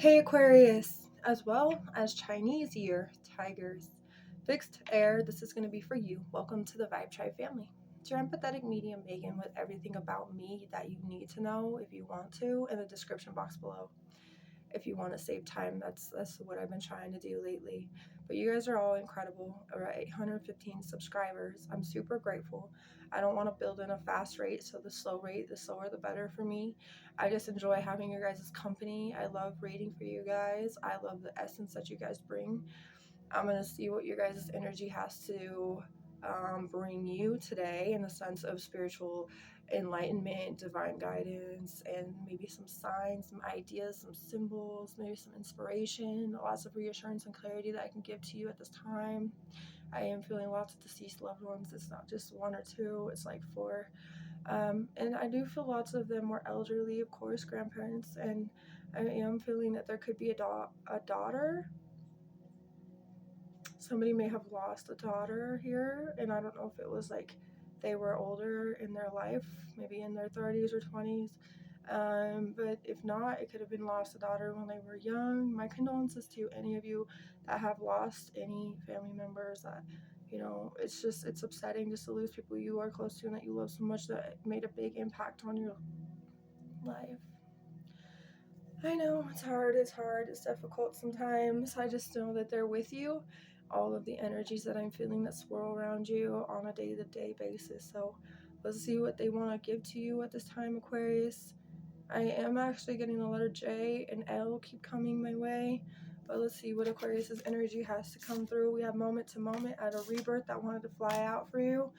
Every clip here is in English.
Hey Aquarius, as well as Chinese year tigers. Fixed air, this is going to be for you. Welcome to the Vibe Tribe family. It's your empathetic medium, Megan, with everything about me that you need to know if you want to in the description box below. If you want to save time, that's what I've been trying to do lately. But you guys are all incredible. We're at 815 subscribers. I'm super grateful. I don't want to build in a fast rate, so the slower the better for me. I just enjoy having your guys' company. I love reading for you guys. I love the essence that you guys bring. I'm going to see what your guys' energy has to bring you today in the sense of spiritual enlightenment, divine guidance, and maybe some signs, some ideas, some symbols, maybe some inspiration, lots of reassurance and clarity that I can give to you at this time. I am feeling lots of deceased loved ones. It's not just one or two, it's like four. And I do feel lots of them were elderly, of course, grandparents, and I am feeling that there could be a daughter. Somebody may have lost a daughter here, and I don't know if it was like they were older in their life, maybe in their 30s or 20s. But if not, it could have been lost a daughter when they were young. My condolences to any of you that have lost any family members. That, it's upsetting just to lose people you are close to and that you love so much that made a big impact on your life. I know it's hard, it's difficult sometimes. I just know that they're with you. All of the energies that I'm feeling that swirl around you on a day-to-day basis. So let's see what they want to give to you at this time, Aquarius. I am actually getting the letter J and L keep coming my way. But let's see what Aquarius's energy has to come through. We have moment to moment at a rebirth that wanted to fly out for you.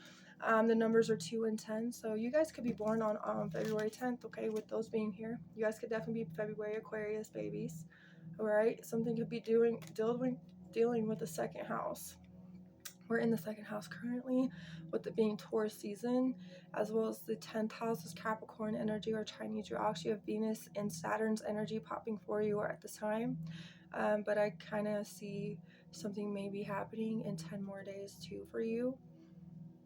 The numbers are 2 and 10, so you guys could be born on February 10th, okay, with those being here. You guys could definitely be February Aquarius babies, all right? Something could be dealing with the second house. We're in the second house currently, with it being Taurus season, as well as the 10th house is Capricorn energy or Chinese. You actually have Venus and Saturn's energy popping for you at this time. But I kind of see something maybe happening in 10 more days too for you.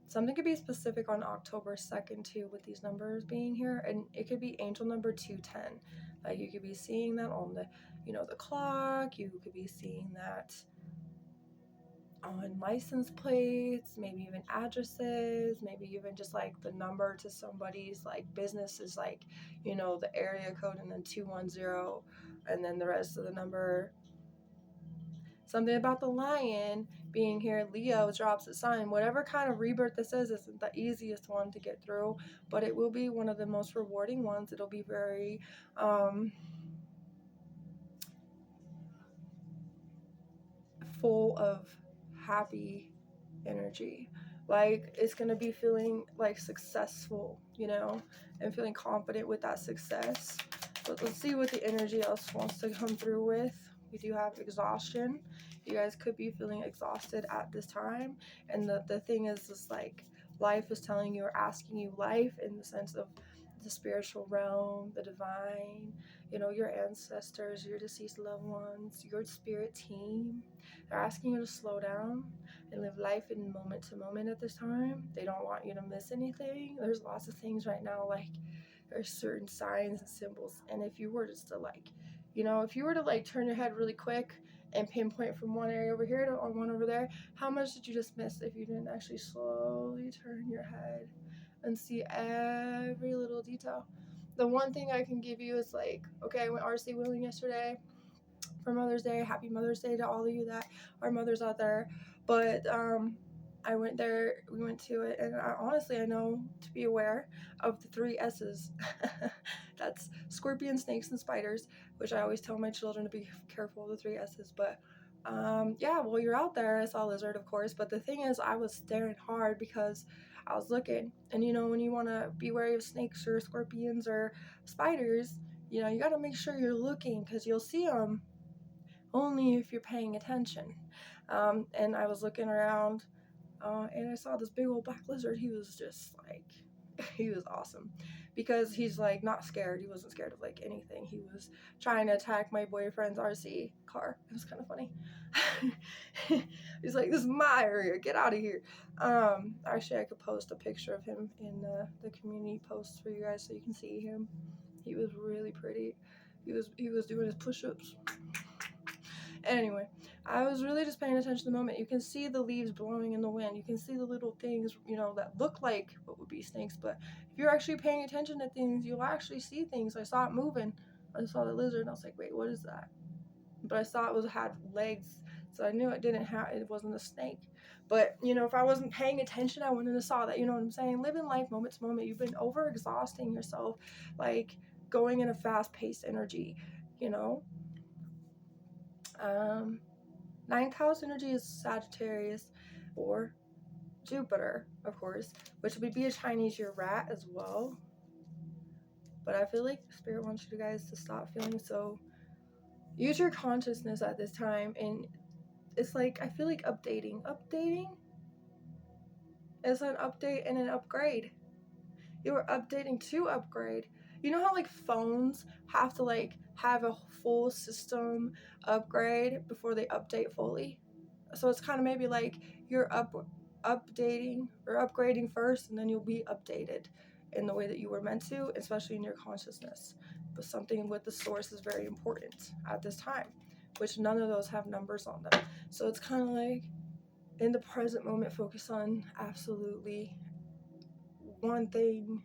Something could be specific on October 2nd too with these numbers being here, and it could be angel number 210. Like you could be seeing that on the clock. You could be seeing that on license plates, maybe even addresses, maybe even just like the number to somebody's like business is like, the area code and then 210 and then the rest of the number. Something about the lion being here. Leo drops a sign. Whatever kind of rebirth this is, isn't the easiest one to get through, but it will be one of the most rewarding ones. It'll be very full of happy energy. Like it's going to be feeling like successful, and feeling confident with that success. But let's see what the energy else wants to come through with. We do have exhaustion. You guys could be feeling exhausted at this time. And the thing is just like life is telling you or asking you life in the sense of the spiritual realm, the divine, your ancestors, your deceased loved ones, your spirit team. They're asking you to slow down and live life in moment to moment at this time. They don't want you to miss anything. There's lots of things right now, like there's certain signs and symbols. And if you were just to if you were to like turn your head really quick and pinpoint from one area over here to one over there, how much did you just miss if you didn't actually slowly turn your head and see every little detail? The one thing I can give you is like, okay, I went RC wheeling yesterday for Mother's Day. Happy Mother's Day to all of you that are mothers out there. But I went there, we went to it, and honestly, I know to be aware of the 3 S's. That's scorpions, snakes, and spiders, which I always tell my children to be careful of the 3 S's. But yeah, well, you're out there. I saw a lizard, of course. But the thing is, I was staring hard because I was looking. And when you want to be wary of snakes or scorpions or spiders, you got to make sure you're looking because you'll see them only if you're paying attention. And I was looking around and I saw this big old black lizard. He was just like, he was awesome because he's like not scared. He wasn't scared of like anything. He was trying to attack my boyfriend's RC car. It was kind of funny. He's like, this is my area, get out of here. Actually, I could post a picture of him in the community posts for you guys so you can see him. He was really pretty. He was doing his push-ups. Anyway, I was really just paying attention to the moment. You can see the leaves blowing in the wind. You can see the little things, you know, that look like what would be snakes. But if you're actually paying attention to things, you'll actually see things. I saw it moving. I saw the lizard and I was like, wait, what is that? But I saw it had legs, so I knew it wasn't a snake. But, you know, if I wasn't paying attention, I wouldn't have saw that. You know what I'm saying? Living life moment to moment. You've been over exhausting yourself, like going in a fast paced energy, you know. Ninth house energy is Sagittarius or Jupiter, of course, which would be a Chinese year rat as well. But I feel like Spirit wants you guys to stop feeling so. Use your consciousness at this time, and it's like, I feel like updating is an update and an upgrade. You are updating to upgrade. You know how like phones have to like have a full system upgrade before they update fully? So it's kind of maybe like you're updating or upgrading first, and then you'll be updated in the way that you were meant to, especially in your consciousness. But something with the source is very important at this time, which none of those have numbers on them. So it's kind of like in the present moment, focus on absolutely one thing.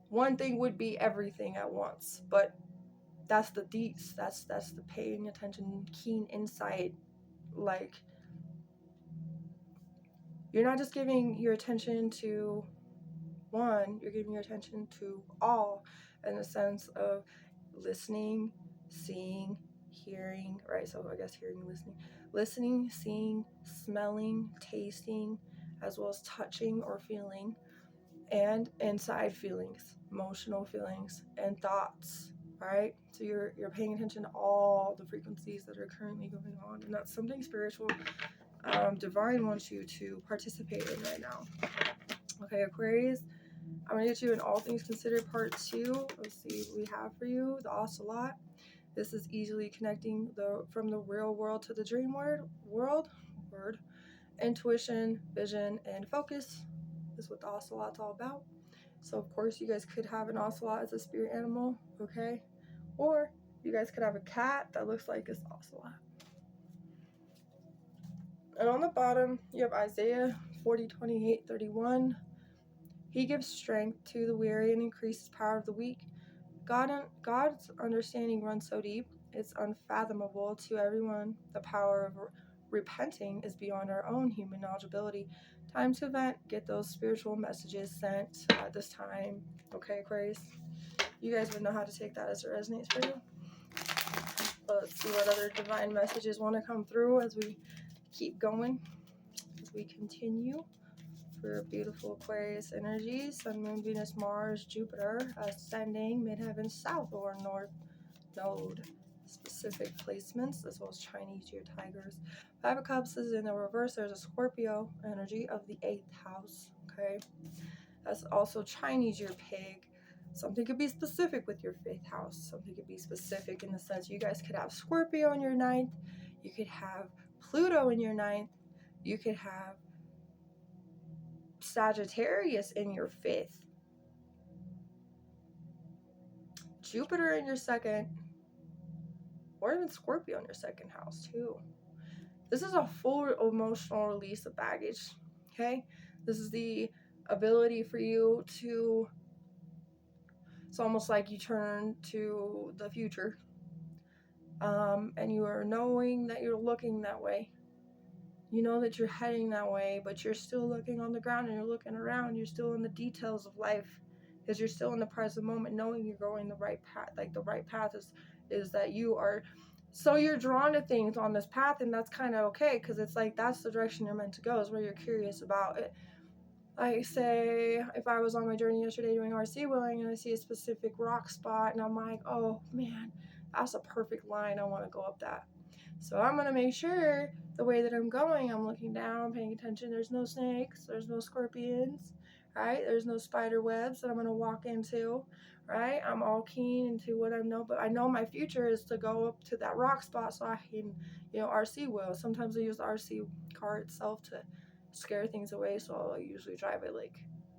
One thing would be everything at once, but that's the deets. That's the paying attention, keen insight. Like, you're not just giving your attention to one, you're giving your attention to all, in the sense of listening, seeing, hearing, right? So I guess hearing, listening, seeing, smelling, tasting, as well as touching or feeling, and inside feelings, emotional feelings, and thoughts, right? So you're paying attention to all the frequencies that are currently going on, and that's something spiritual, divine wants you to participate in right now. Okay, Aquarius, I'm going to get you in All Things Considered Part 2. Let's see what we have for you. The Ocelot. This is easily connecting from the real world to the dream world. Intuition, vision, and focus is what the Ocelot's all about. So, of course, you guys could have an Ocelot as a spirit animal, okay? Or you guys could have a cat that looks like this Ocelot. And on the bottom, you have Isaiah 40:28-31. He gives strength to the weary and increases power of the weak. God's understanding runs so deep, it's unfathomable to everyone. The power of repenting is beyond our own human knowledgeability. Time to vent, get those spiritual messages sent at this time. Okay, Aquarius? You guys would know how to take that as it resonates for you. But let's see what other divine messages want to come through as we keep going, as we continue. For beautiful Aquarius energies, Sun, Moon, Venus, Mars, Jupiter, ascending, midheaven, south or north node. Specific placements, as well as Chinese year tigers. Five of Cups is in the reverse. There's a Scorpio energy of the 8th house. Okay, that's also Chinese year pig. Something could be specific with your 5th house. Something could be specific in the sense you guys could have Scorpio in your 9th. You could have Pluto in your 9th. You could have Sagittarius in your 5th, Jupiter in your 2nd, or even Scorpio in your 2nd house too. This is a full emotional release of baggage, okay? This is the ability for you to, it's almost like you turn to the future, and you are knowing that you're looking that way. You know that you're heading that way, but you're still looking on the ground and you're looking around. You're still in the details of life because you're still in the present moment, knowing you're going the right path. Like the right path is that you are, so you're drawn to things on this path, and that's kind of okay because it's like that's the direction you're meant to go, is where you're curious about it. Like, say, if I was on my journey yesterday doing RC wheeling and I see a specific rock spot and I'm like, oh man, that's a perfect line. I want to go up that. So I'm going to make sure the way that I'm going, I'm looking down, I'm paying attention. There's no snakes, there's no scorpions, right? There's no spider webs that I'm going to walk into, right? I'm all keen into what I know, but I know my future is to go up to that rock spot so I can, RC wheel. Sometimes I use the RC car itself to scare things away, so I'll usually drive it like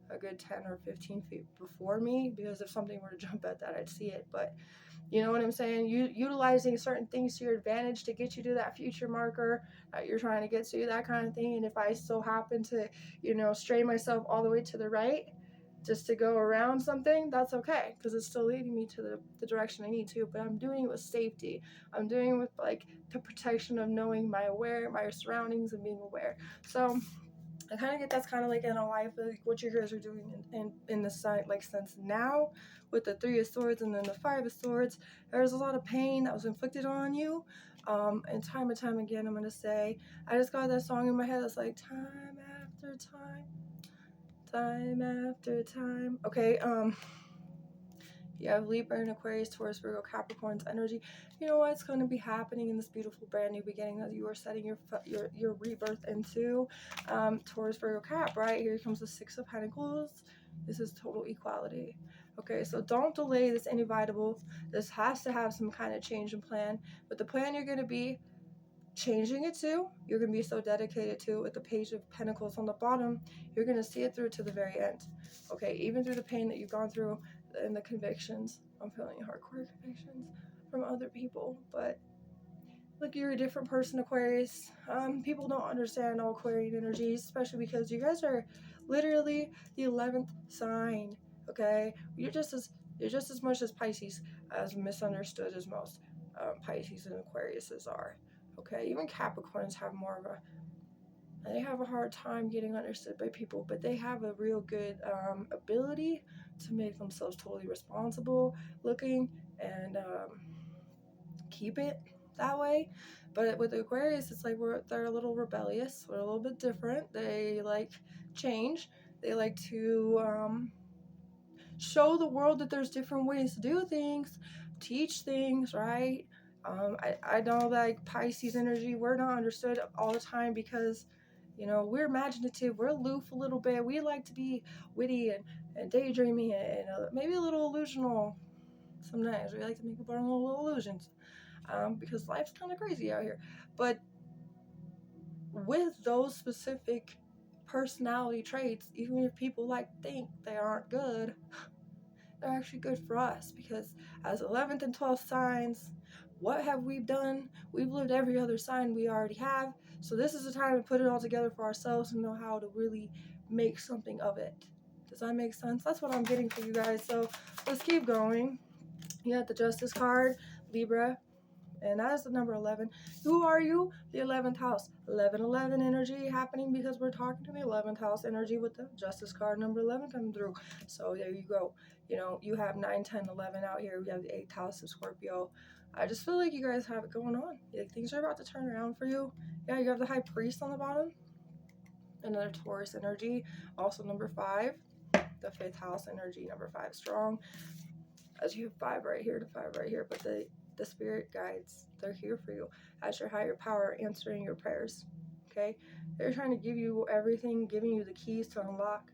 a good 10 or 15 feet before me, because if something were to jump at that, I'd see it. But You know what I'm saying? Utilizing certain things to your advantage to get you to that future marker that you're trying to get to, that kind of thing. And if I so happen to, stray myself all the way to the right just to go around something, that's okay, because it's still leading me to the direction I need to. But I'm doing it with safety. I'm doing it with like the protection of knowing my surroundings and being aware. So I kind of get that's kind of like in a life, like what you guys are doing in the side, like since now with the 3 of Swords and then the 5 of Swords, there's a lot of pain that was inflicted on you. And time again, I'm going to say, I just got that song in my head that's like, time after time, time after time. Okay, you have Libra and Aquarius, Taurus, Virgo, Capricorn's energy. You know what's going to be happening in this beautiful brand new beginning that you are setting your rebirth into. Taurus, Virgo, Cap, right? Here comes the 6 of Pentacles. This is total equality. Okay, so don't delay this inevitable. This has to have some kind of change in plan. But the plan you're going to be changing it to, you're going to be so dedicated to it with the Page of Pentacles on the bottom, you're going to see it through to the very end. Okay, even through the pain that you've gone through and the convictions. I'm feeling hardcore convictions from other people, but look, you're a different person, Aquarius. People don't understand all Aquarian energies, especially because you guys are literally the 11th sign. Okay, you're just as much as Pisces as misunderstood as most Pisces and Aquariuses are. Okay, even Capricorns have more of a, they have a hard time getting understood by people, but they have a real good ability to make themselves totally responsible looking and keep it that way. But with the Aquarius, it's like they're a little rebellious. We're a little bit different. They like change. They like to show the world that there's different ways to do things, teach things, right? I know that like Pisces energy, we're not understood all the time because, we're imaginative, we're aloof a little bit. We like to be witty and daydreamy and maybe a little illusional sometimes. We like to make up our own little illusions because life's kind of crazy out here. But with those specific personality traits, even if people think they aren't good, they're actually good for us, because as 11th and 12th signs, what have we done? We've lived every other sign we already have. So this is the time to put it all together for ourselves and know how to really make something of it. Does that make sense? That's what I'm getting for you guys. So let's keep going. You got the Justice card, Libra, and that is the number 11. Who are you? The 11th house. 11-11 energy happening because we're talking to the 11th house energy with the Justice card, number 11 coming through. So there you go. You have 9, 10, 11 out here. We have the 8th house of Scorpio. I just feel like you guys have it going on. Like things are about to turn around for you. Yeah, you have the High Priest on the bottom. Another Taurus energy. Also number 5. The 5th house energy, number 5 strong. As you have 5 right here to 5 right here. But the spirit guides, they're here for you as your higher power answering your prayers. Okay, they're trying to give you everything, giving you the keys to unlock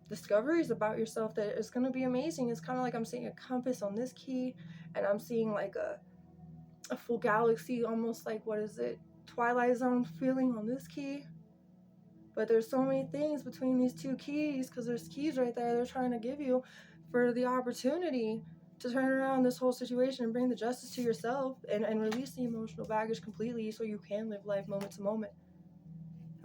discoveries about yourself that is going to be amazing. It's kind of like I'm seeing a compass on this key, and I'm seeing like a full galaxy, almost like, what is it, Twilight Zone feeling on this key. But there's so many things between these two keys, because there's keys right there they're trying to give you for the opportunity to turn around this whole situation and bring the justice to yourself and release the emotional baggage completely so you can live life moment to moment.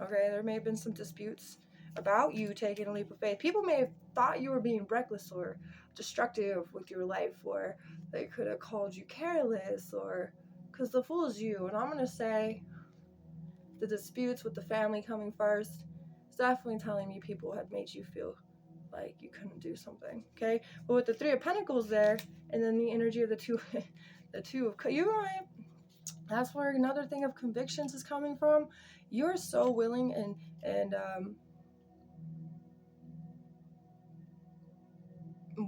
Okay, there may have been some disputes about you taking a leap of faith. People may have thought you were being reckless or destructive with your life, or they could have called you careless, or because the fool is you. And I'm going to say the disputes with the family coming first is definitely telling me people had made you feel like you couldn't do something. Okay, but with the 3 of Pentacles there, and then the energy of the two of, you're right, that's where another thing of convictions is coming from. You're so willing and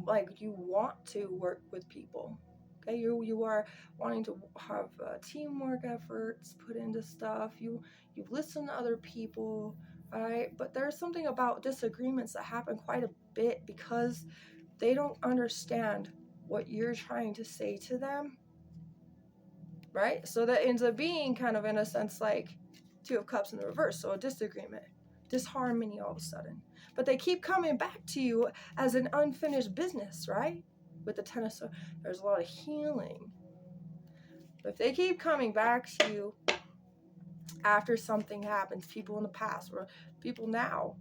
like you want to work with people. Okay, you are wanting to have teamwork efforts put into stuff. You listen to other people, right? But there's something about disagreements that happen quite a bit because they don't understand what you're trying to say to them, right? So that ends up being kind of, in a sense, like 2 of Cups in the reverse. So a disagreement, disharmony all of a sudden. But they keep coming back to you as an unfinished business, right? with the Ten of Swords, there's a lot of healing. But if they keep coming back to you after something happens, people in the past or people now,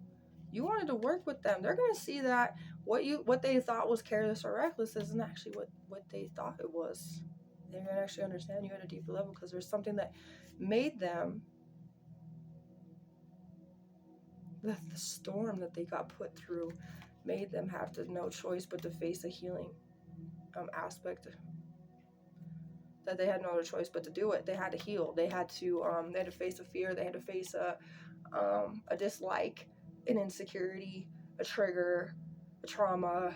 you wanted to work with them, they're going to see that what they thought was careless or reckless isn't actually what they thought it was. They're going to actually understand you at a deeper level, because there's something that made them, the storm that they got put through made them have to no choice but to face a healing aspect, that they had no other choice but to do it. They had to heal. They had to face a fear. They had to face a dislike, an insecurity, a trigger, a trauma,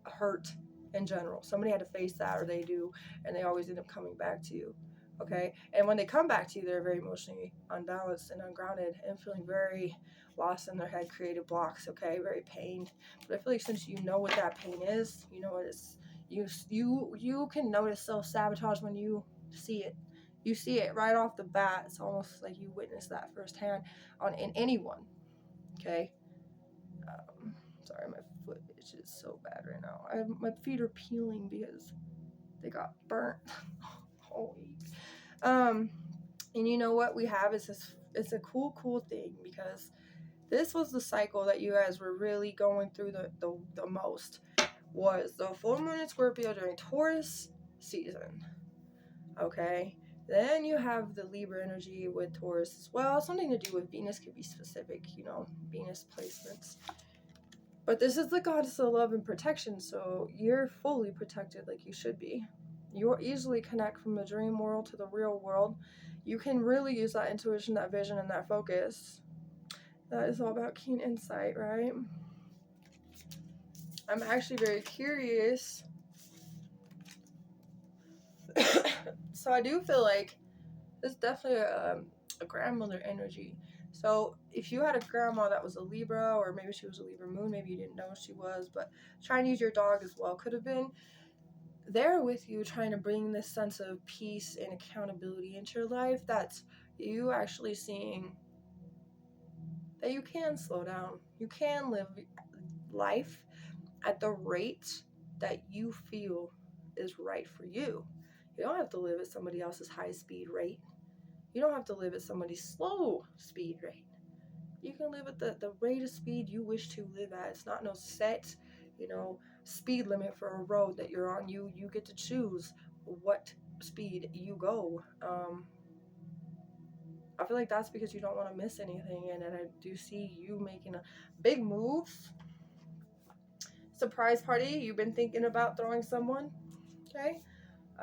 a hurt in general. Somebody had to face that, or they do, and they always end up coming back to you. Okay, and when they come back to you, they're very emotionally unbalanced and ungrounded and feeling very lost in their head, creative blocks. Okay, very pained. But I feel like since you know what that pain is, you know what it's, you can notice self-sabotage when you see it. You see it right off the bat. It's almost like you witness that firsthand in anyone. Okay. Sorry, my foot itches so bad right now. My feet are peeling because they got burnt all week. And you know what we have is this. It's a cool thing, because this was the cycle that you guys were really going through the most, was the full moon in Scorpio during Taurus season. Okay, then you have the Libra energy with Taurus as well. Something to do with Venus, could be specific, Venus placements. But this is the goddess of love and protection, so you're fully protected like you should be. You'll easily connect from the dream world to the real world. You can really use that intuition, that vision, and that focus. That is all about keen insight, right? I'm actually very curious. So I do feel like this is definitely a grandmother energy. So if you had a grandma that was a Libra, or maybe she was a Libra moon, maybe you didn't know she was, but try and use your dog as well. Could have been there with you, trying to bring this sense of peace and accountability into your life. That's you actually seeing that you can slow down. You can live life at the rate that you feel is right for you. You don't have to live at somebody else's high speed rate. You don't have to live at somebody's slow speed rate. You can live at the rate of speed you wish to live at. It's not no set, speed limit for a road that you're on. You get to choose what speed you go. I feel like that's because you don't want to miss anything, and I do see you making a big move. Surprise party you've been thinking about throwing someone. Okay.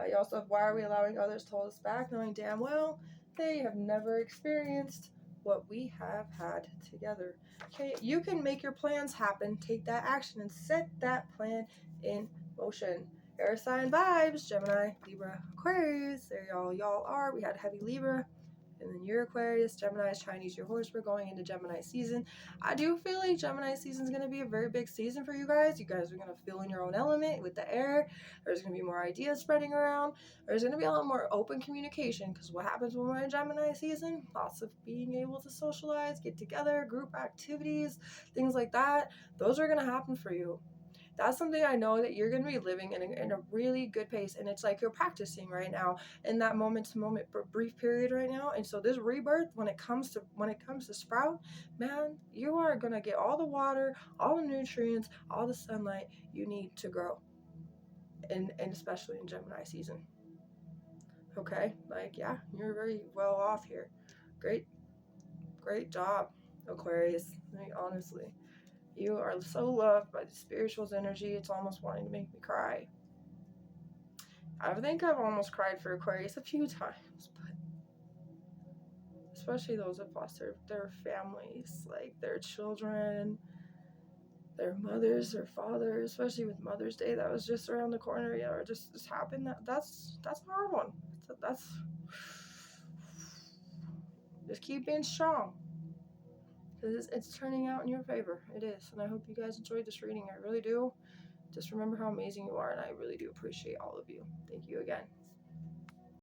You also have, why are we allowing others to hold us back, knowing damn well they have never experienced what we have had together. Okay, you can make your plans happen. Take that action and set that plan in motion. Air sign vibes, Gemini, Libra, Aquarius. There y'all are. We had heavy Libra. And then your Aquarius, Gemini, Chinese, your horse. We're going into Gemini season. I do feel like Gemini season is going to be a very big season for you guys. You guys are going to feel in your own element with the air. There's going to be more ideas spreading around. There's going to be a lot more open communication, because what happens when we're in Gemini season? Lots of being able to socialize, get together, group activities, things like that. Those are going to happen for you. That's something I know that you're going to be living in a really good pace, and it's like you're practicing right now in that moment-to-moment brief period right now. And so this rebirth, when it comes to sprout, man, you are going to get all the water, all the nutrients, all the sunlight you need to grow, and especially in Gemini season. Okay, yeah, you're very well off here. Great job, Aquarius. Honestly, you are so loved by the spiritual's energy. It's almost wanting to make me cry. I think I've almost cried for Aquarius a few times, but especially those that lost their families, like their children, their mothers, their fathers, especially with Mother's Day that was just around the corner, or just happened. That's a hard one. That's just keep being strong, because it's turning out in your favor. It is. And I hope you guys enjoyed this reading. I really do. Just remember how amazing you are, and I really do appreciate all of you. Thank you again.